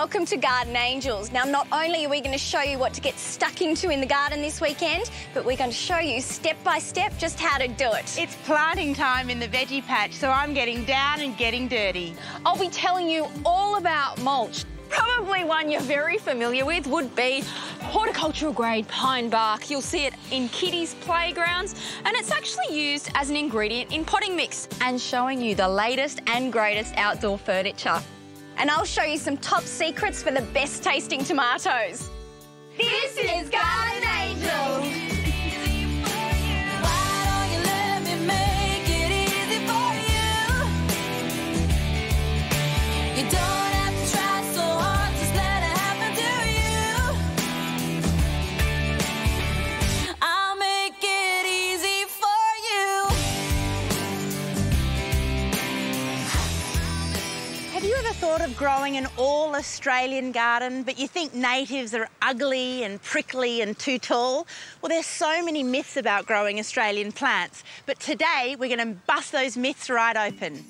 welcome to Garden Angels. Now, not only are we going to show you what to get stuck into in the garden this weekend, but we're going to show you step by step just how to do it. It's planting time in the veggie patch, so I'm getting down and getting dirty. I'll be telling you all about mulch. Probably one you're very familiar with would be horticultural grade pine bark. You'll see it in kiddies' playgrounds, and it's actually used as an ingredient in potting mix and showing you the latest and greatest outdoor furniture. And I'll show you some top secrets for the best tasting tomatoes. This is Garden Angels. Thought of growing an all-Australian garden, but you think natives are ugly and prickly and too tall? Well, there's so many myths about growing Australian plants, but today we're going to bust those myths right open.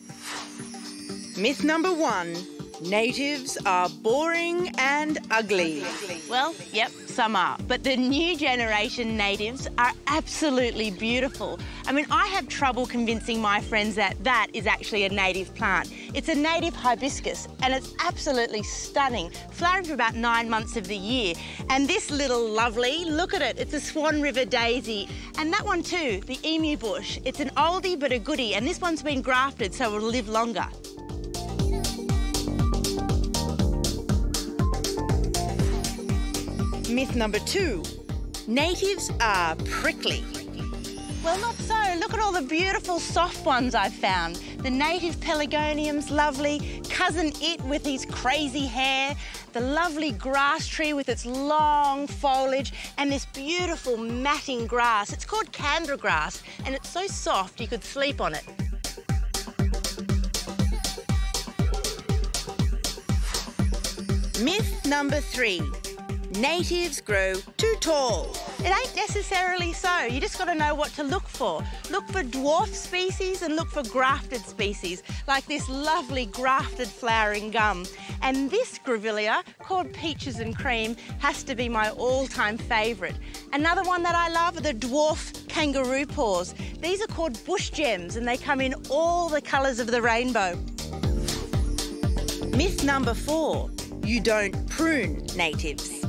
Myth number 1, natives are boring and ugly. Well, yep, some are, but the new generation natives are absolutely beautiful. I mean, I have trouble convincing my friends that that is actually a native plant. It's a native hibiscus, and it's absolutely stunning, flowering for about 9 months of the year. And this little lovely, look at it, it's a Swan River daisy. And that one too, the emu bush. It's an oldie but a goodie, and this one's been grafted so it'll live longer. Myth number 2, natives are prickly. Well, not so. Look at all the beautiful soft ones I've found. The native pelargonium's lovely, cousin it with his crazy hair, the lovely grass tree with its long foliage, and this beautiful matting grass. It's called Canberra grass, and it's so soft you could sleep on it. Myth number 3. Natives grow too tall. It ain't necessarily so. You just got to know what to look for. Look for dwarf species and look for grafted species, like this lovely grafted flowering gum. And this grevillea, called Peaches and Cream, has to be my all-time favourite. Another one that I love are the dwarf kangaroo paws. These are called bush gems, and they come in all the colours of the rainbow. Myth number 4, you don't prune natives.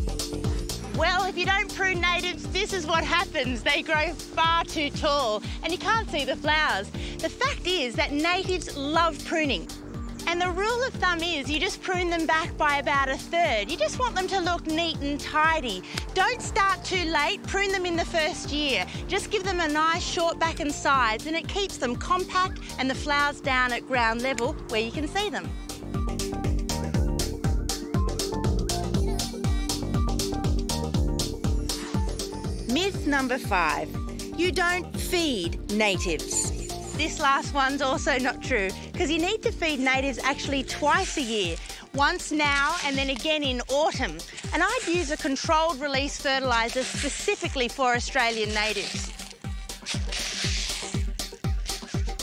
Well, if you don't prune natives, this is what happens. They grow far too tall and you can't see the flowers. The fact is that natives love pruning. And the rule of thumb is you just prune them back by about 1/3. You just want them to look neat and tidy. Don't start too late, prune them in the first year. Just give them a nice short back and sides, and it keeps them compact and the flowers down at ground level where you can see them. Myth number 5, you don't feed natives. This last one's also not true, because you need to feed natives actually twice a year. Once now and then again in autumn. And I'd use a controlled release fertiliser specifically for Australian natives.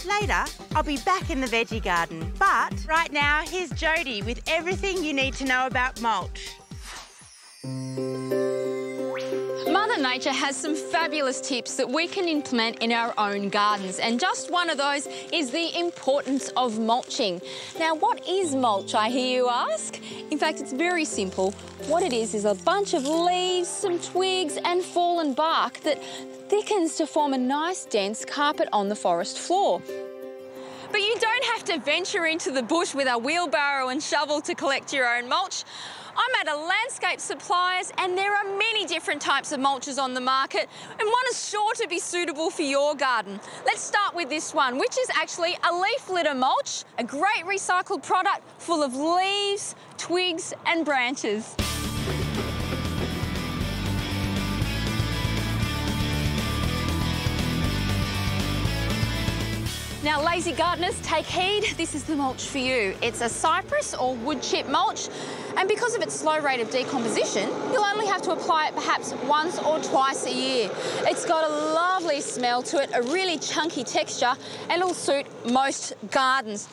Later, I'll be back in the veggie garden. But right now, here's Jodie with everything you need to know about mulch. Mother Nature has some fabulous tips that we can implement in our own gardens, and just one of those is the importance of mulching. Now, what is mulch, I hear you ask? In fact, it's very simple. What it is a bunch of leaves, some twigs and fallen bark that thickens to form a nice dense carpet on the forest floor. But you don't have to venture into the bush with a wheelbarrow and shovel to collect your own mulch. I'm at a landscape suppliers and there are many different types of mulches on the market, and one is sure to be suitable for your garden. Let's start with this one, which is actually a leaf litter mulch, a great recycled product full of leaves, twigs and branches. Now, lazy gardeners, take heed. This is the mulch for you. It's a cypress or wood chip mulch, and because of its slow rate of decomposition, you'll only have to apply it perhaps once or twice a year. It's got a lovely smell to it, a really chunky texture, and it'll suit most gardens.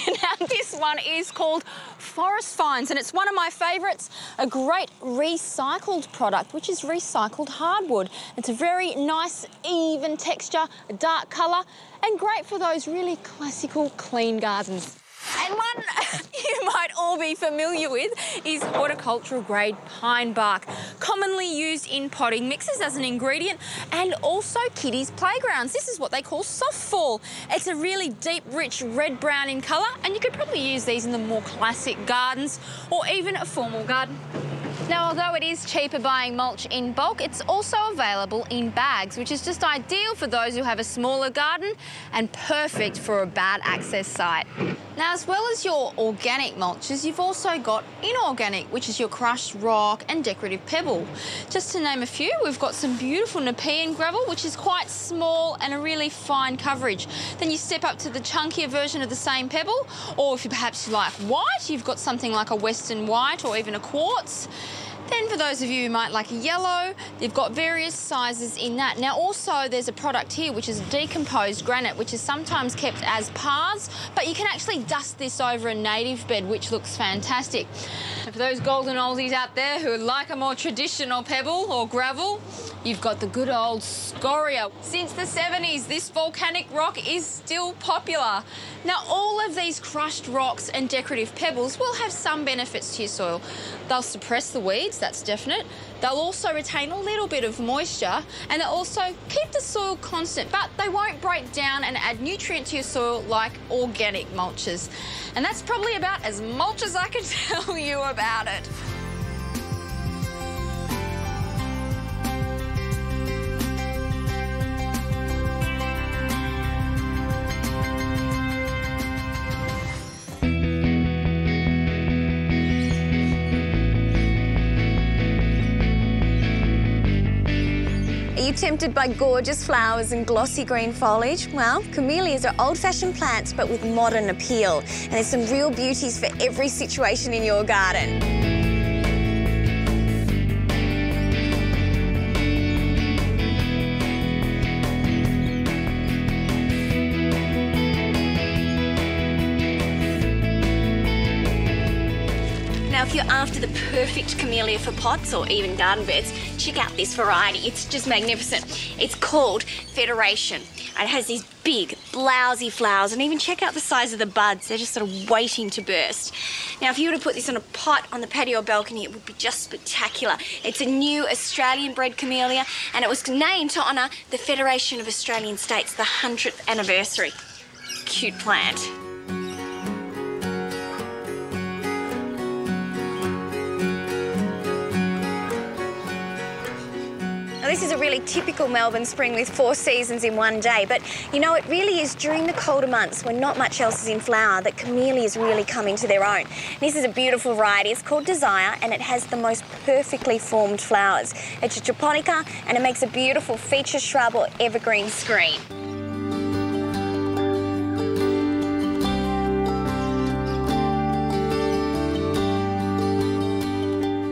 Now this one is called Forest Finds, and it's one of my favourites, a great recycled product, which is recycled hardwood. It's a very nice, even texture, a dark colour, and great for those really classical clean gardens. And one you might all be familiar with is horticultural grade pine bark, commonly used in potting mixes as an ingredient, and also kiddies' playgrounds. This is what they call soft fall. It's a really deep, rich red-brown in colour, and you could probably use these in the more classic gardens or even a formal garden. Now, although it is cheaper buying mulch in bulk, it's also available in bags, which is just ideal for those who have a smaller garden and perfect for a bad access site. Now, as well as your organic mulches, you've also got inorganic, which is your crushed rock and decorative pebble. Just to name a few, we've got some beautiful Nepean gravel, which is quite small and a really fine coverage. Then you step up to the chunkier version of the same pebble, or if you perhaps like white, you've got something like a Western white or even a quartz. Then for those of you who might like a yellow, you've got various sizes in that. Now also there's a product here which is decomposed granite, which is sometimes kept as paths, but you can actually dust this over a native bed, which looks fantastic. And for those golden oldies out there who like a more traditional pebble or gravel, you've got the good old scoria. Since the 70s, this volcanic rock is still popular. Now, all of these crushed rocks and decorative pebbles will have some benefits to your soil. They'll suppress the weeds, that's definite. They'll also retain a little bit of moisture, and they'll also keep the soil constant, but they won't break down and add nutrient to your soil like organic mulches. And that's probably about as much as I can tell you about it. Are you tempted by gorgeous flowers and glossy green foliage? Well, camellias are old-fashioned plants but with modern appeal, and there's some real beauties for every situation in your garden. Now, if you're after the perfect camellia for pots or even garden beds, check out this variety. It's just magnificent. It's called Federation. It has these big, blousy flowers, and even check out the size of the buds. They're just sort of waiting to burst. Now, if you were to put this on a pot on the patio or balcony, it would be just spectacular. It's a new Australian-bred camellia, and it was named to honour the Federation of Australian States, the 100th anniversary. Cute plant. Now, this is a really typical Melbourne spring with 4 seasons in one day, but you know, it really is during the colder months when not much else is in flower that camellias really come into their own. This is a beautiful variety. It's called Desire, and it has the most perfectly formed flowers. It's a japonica, and it makes a beautiful feature shrub or evergreen screen.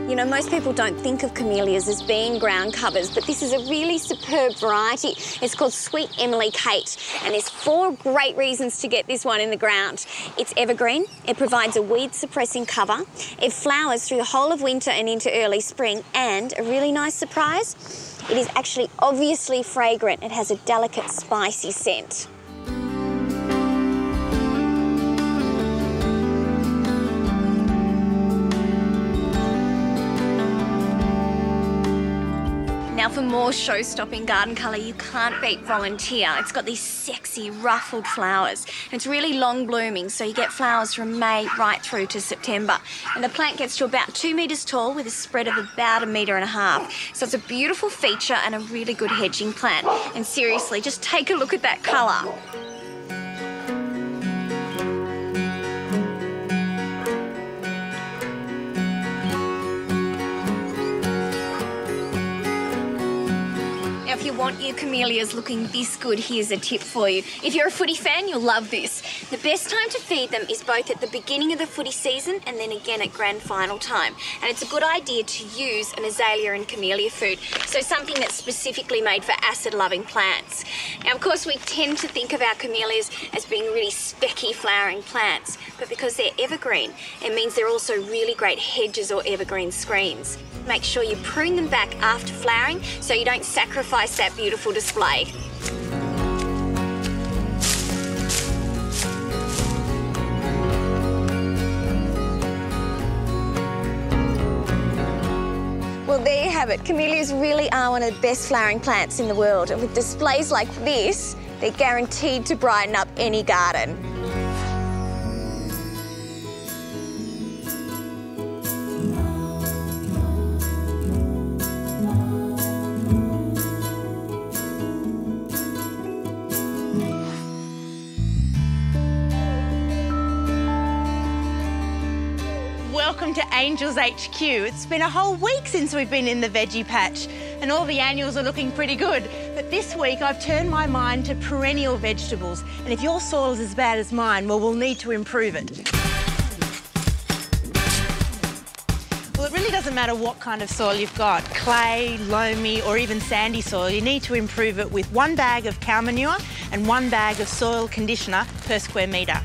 You know, most people don't think of camellias as being ground covers, but this is a really superb variety. It's called Sweet Emily Kate, and there's 4 great reasons to get this one in the ground. It's evergreen, it provides a weed-suppressing cover, it flowers through the whole of winter and into early spring, and a really nice surprise, it is actually obviously fragrant. It has a delicate, spicy scent. Now, for more show-stopping garden colour, you can't beat Volunteer. It's got these sexy, ruffled flowers. And it's really long blooming, so you get flowers from May right through to September. And the plant gets to about 2 metres tall with a spread of about 1.5 metres. So it's a beautiful feature and a really good hedging plant. And seriously, just take a look at that colour. If you want your camellias looking this good, here's a tip for you. If you're a footy fan, you'll love this. The best time to feed them is both at the beginning of the footy season and then again at grand final time. And it's a good idea to use an azalea and camellia food, so something that's specifically made for acid-loving plants. Now, of course, we tend to think of our camellias as being really specky flowering plants, but because they're evergreen, it means they're also really great hedges or evergreen screens. Make sure you prune them back after flowering so you don't sacrifice that beautiful display. Well, there you have it. Camellias really are one of the best flowering plants in the world, and with displays like this, they're guaranteed to brighten up any garden. Welcome to Angels HQ. It's been a whole week since we've been in the veggie patch and all the annuals are looking pretty good. But this week I've turned my mind to perennial vegetables, and if your soil's as bad as mine, well, we'll need to improve it. Well, it really doesn't matter what kind of soil you've got, clay, loamy or even sandy soil, you need to improve it with 1 bag of cow manure and 1 bag of soil conditioner per square metre.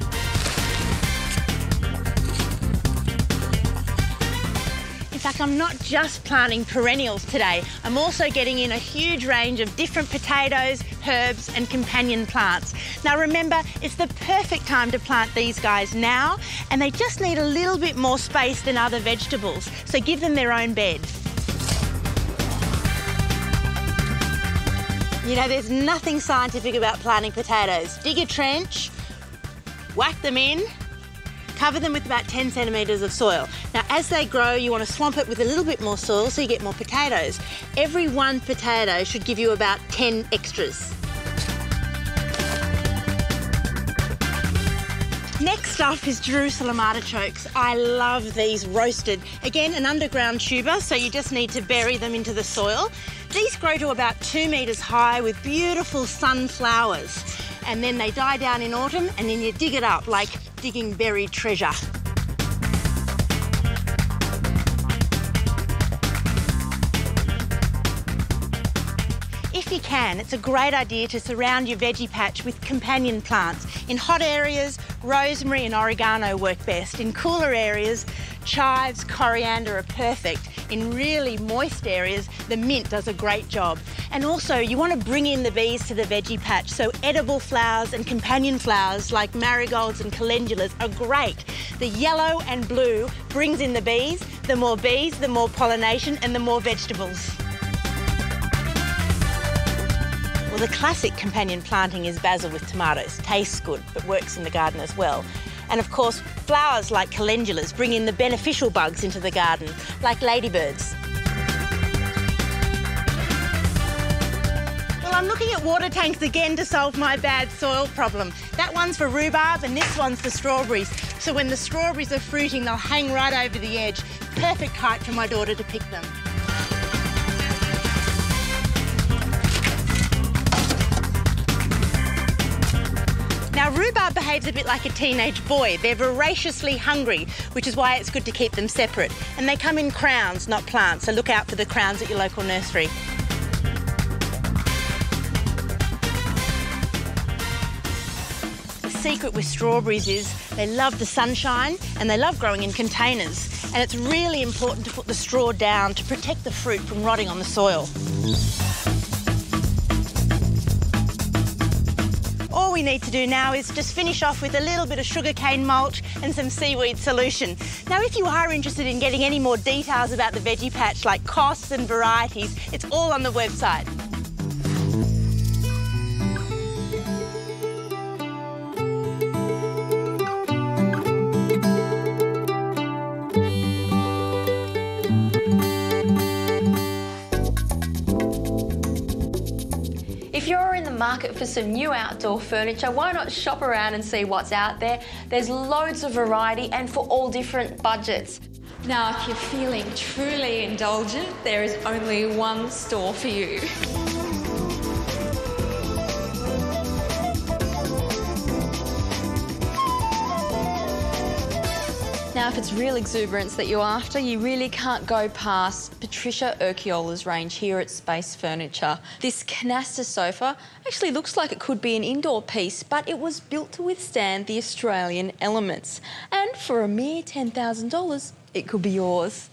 In fact, I'm not just planting perennials today. I'm also getting in a huge range of different potatoes, herbs and companion plants. Now remember, it's the perfect time to plant these guys now, and they just need a little bit more space than other vegetables, so give them their own bed. You know, there's nothing scientific about planting potatoes. Dig a trench, whack them in, cover them with about 10 centimetres of soil. Now, as they grow, you want to swamp it with a little bit more soil so you get more potatoes. Every 1 potato should give you about 10 extras. Next up is Jerusalem artichokes. I love these roasted. Again, an underground tuber, so you just need to bury them into the soil. These grow to about 2 metres high with beautiful sunflowers. And then they die down in autumn, and then you dig it up like digging buried treasure. If you can, it's a great idea to surround your veggie patch with companion plants. In hot areas, rosemary and oregano work best. In cooler areas, chives, coriander are perfect. In really moist areas, the mint does a great job. And also, you want to bring in the bees to the veggie patch, so edible flowers and companion flowers like marigolds and calendulas are great. The yellow and blue brings in the bees, the more pollination and the more vegetables. Well, the classic companion planting is basil with tomatoes. Tastes good, but works in the garden as well. And of course, flowers like calendulas bring in the beneficial bugs into the garden, like ladybirds. Well, I'm looking at water tanks again to solve my bad soil problem. That one's for rhubarb and this one's for strawberries. So when the strawberries are fruiting, they'll hang right over the edge. Perfect height for my daughter to pick them. Now, rhubarb behaves a bit like a teenage boy. They're voraciously hungry, which is why it's good to keep them separate. And they come in crowns, not plants, so look out for the crowns at your local nursery. The secret with strawberries is they love the sunshine and they love growing in containers. And it's really important to put the straw down to protect the fruit from rotting on the soil. All we need to do now is just finish off with a little bit of sugarcane mulch and some seaweed solution. Now, if you are interested in getting any more details about the veggie patch, like costs and varieties, it's all on the website. If you're in the market for some new outdoor furniture, why not shop around and see what's out there? There's loads of variety and for all different budgets. Now, if you're feeling truly indulgent, there is only one store for you. Now, if it's real exuberance that you're after, you really can't go past Patricia Urquiola's range here at Space Furniture. This canaster sofa actually looks like it could be an indoor piece, but it was built to withstand the Australian elements. And for a mere $10,000, it could be yours.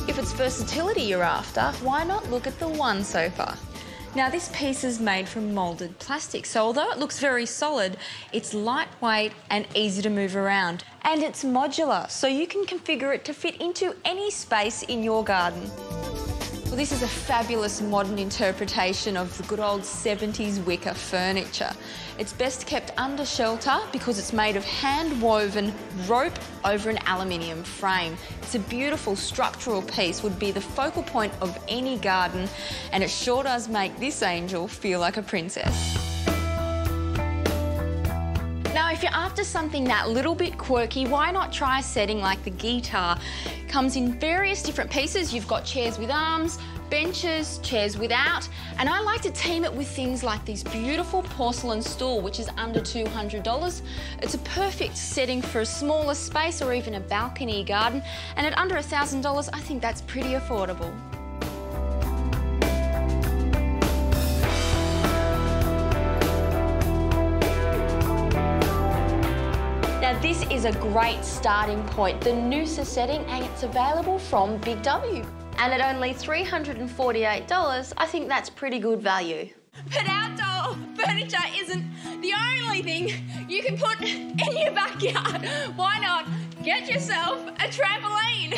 If it's versatility you're after, why not look at the One sofa? Now, this piece is made from moulded plastic, so although it looks very solid, it's lightweight and easy to move around. And it's modular, so you can configure it to fit into any space in your garden. Well, this is a fabulous modern interpretation of the good old 70s wicker furniture. It's best kept under shelter because it's made of hand-woven rope over an aluminium frame. It's a beautiful structural piece, would be the focal point of any garden, and it sure does make this angel feel like a princess. Now, if you're after something that little bit quirky, why not try a setting like the guitar? It comes in various different pieces. You've got chairs with arms, benches, chairs without, and I like to team it with things like this beautiful porcelain stool, which is under $200. It's a perfect setting for a smaller space or even a balcony garden, and at under $1,000, I think that's pretty affordable. Now, this is a great starting point, the Noosa setting, and it's available from Big W. And at only $348, I think that's pretty good value. But outdoor furniture isn't the only thing you can put in your backyard. Why not get yourself a trampoline?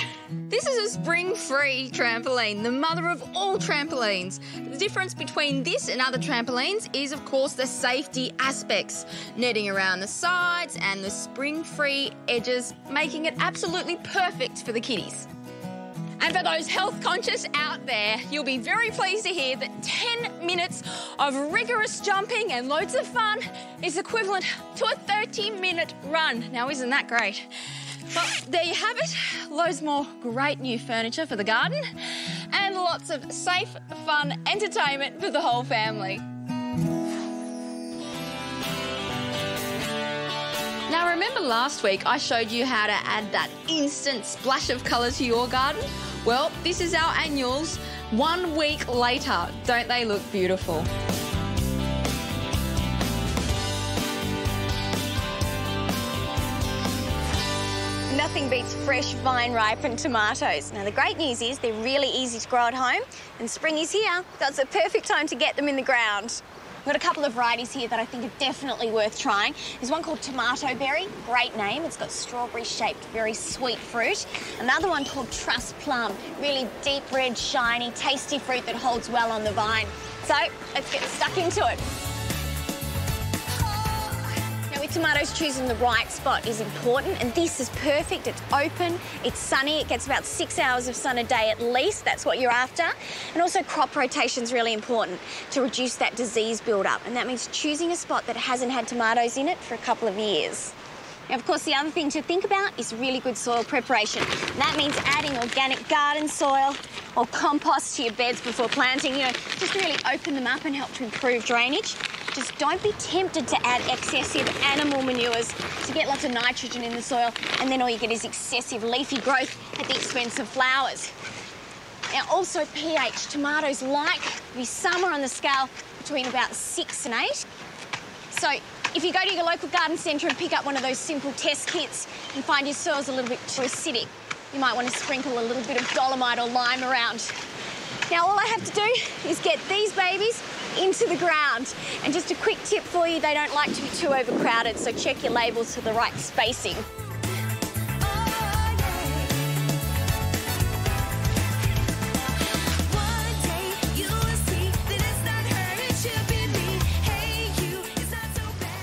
This is a spring-free trampoline, the mother of all trampolines. The difference between this and other trampolines is, of course, the safety aspects. Netting around the sides and the spring-free edges, making it absolutely perfect for the kiddies. And for those health conscious out there, you'll be very pleased to hear that 10 minutes of rigorous jumping and loads of fun is equivalent to a 30-minute run. Now, isn't that great? Well, there you have it. Loads more great new furniture for the garden and lots of safe, fun entertainment for the whole family. Now, remember last week I showed you how to add that instant splash of colour to your garden? Well, this is our annuals 1 week later. Don't they look beautiful? Nothing beats fresh, vine-ripened tomatoes. Now, the great news is they're really easy to grow at home, and spring is here. That's the perfect time to get them in the ground. We've got a couple of varieties here that I think are definitely worth trying. There's one called Tomato Berry, great name. It's got strawberry-shaped, very sweet fruit. Another one called Truss Plum, really deep red, shiny, tasty fruit that holds well on the vine. So let's get stuck into it. Now, with tomatoes, choosing the right spot is important, and this is perfect. It's open, it's sunny, it gets about 6 hours of sun a day at least. That's what you're after. And also crop rotation is really important to reduce that disease build-up, and that means choosing a spot that hasn't had tomatoes in it for a couple of years. Now, of course, the other thing to think about is really good soil preparation. And that means adding organic garden soil or compost to your beds before planting, you know, just to really open them up and help to improve drainage. Just don't be tempted to add excessive animal manures to get lots of nitrogen in the soil, and then all you get is excessive leafy growth at the expense of flowers. Now, also pH. Tomatoes like to be somewhere on the scale between about 6 and 8. So if you go to your local garden centre and pick up one of those simple test kits and find your soil's a little bit too acidic, you might want to sprinkle a little bit of dolomite or lime around. Now, all I have to do is get these babies into the ground. And just a quick tip for you, they don't like to be too overcrowded, so check your labels for the right spacing.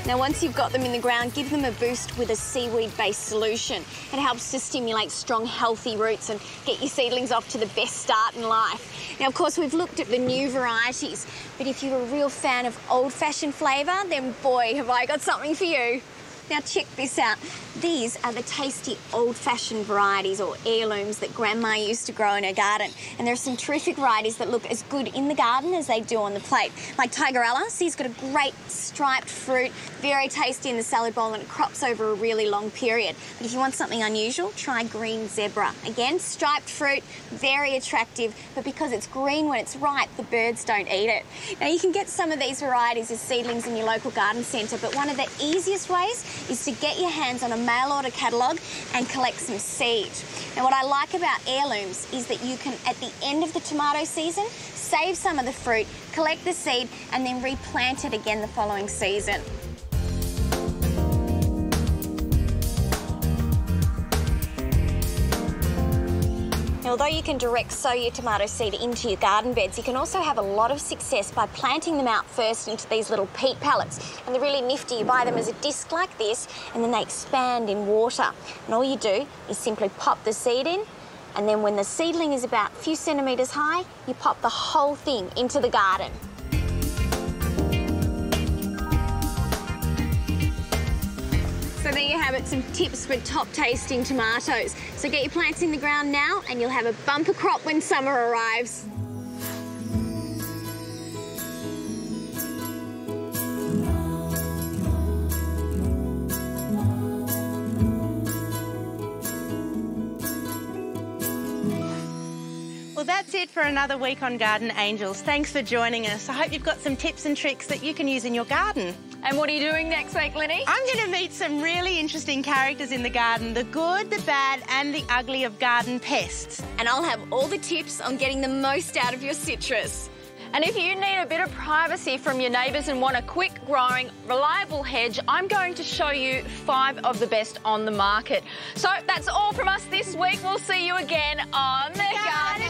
Now, once you've got them in the ground, give them a boost with a seaweed-based solution. It helps to stimulate strong, healthy roots and get your seedlings off to the best start in life. Now, of course, we've looked at the new varieties, but if you're a real fan of old-fashioned flavour, then boy, have I got something for you. Now check this out. These are the tasty old-fashioned varieties or heirlooms that Grandma used to grow in her garden. And there are some terrific varieties that look as good in the garden as they do on the plate. Like Tigerella, see, it's got a great striped fruit, very tasty in the salad bowl, and it crops over a really long period. But if you want something unusual, try Green Zebra. Again, striped fruit, very attractive, but because it's green when it's ripe, the birds don't eat it. Now you can get some of these varieties as seedlings in your local garden centre, but one of the easiest ways is to get your hands on a mail order catalogue and collect some seed. Now what I like about heirlooms is that you can, at the end of the tomato season, save some of the fruit, collect the seed, and then replant it again the following season. Now, although you can direct sow your tomato seed into your garden beds, you can also have a lot of success by planting them out first into these little peat pallets. And they're really nifty. You buy them as a disc like this, and then they expand in water. And all you do is simply pop the seed in, and then when the seedling is about a few centimetres high, you pop the whole thing into the garden. So there you have it, some tips for top tasting tomatoes. So get your plants in the ground now and you'll have a bumper crop when summer arrives. Well, that's it for another week on Garden Angels. Thanks for joining us. I hope you've got some tips and tricks that you can use in your garden. And what are you doing next week, Lenny? I'm going to meet some really interesting characters in the garden, the good, the bad and the ugly of garden pests. And I'll have all the tips on getting the most out of your citrus. And if you need a bit of privacy from your neighbours and want a quick-growing, reliable hedge, I'm going to show you 5 of the best on the market. So that's all from us this week. We'll see you again on The Garden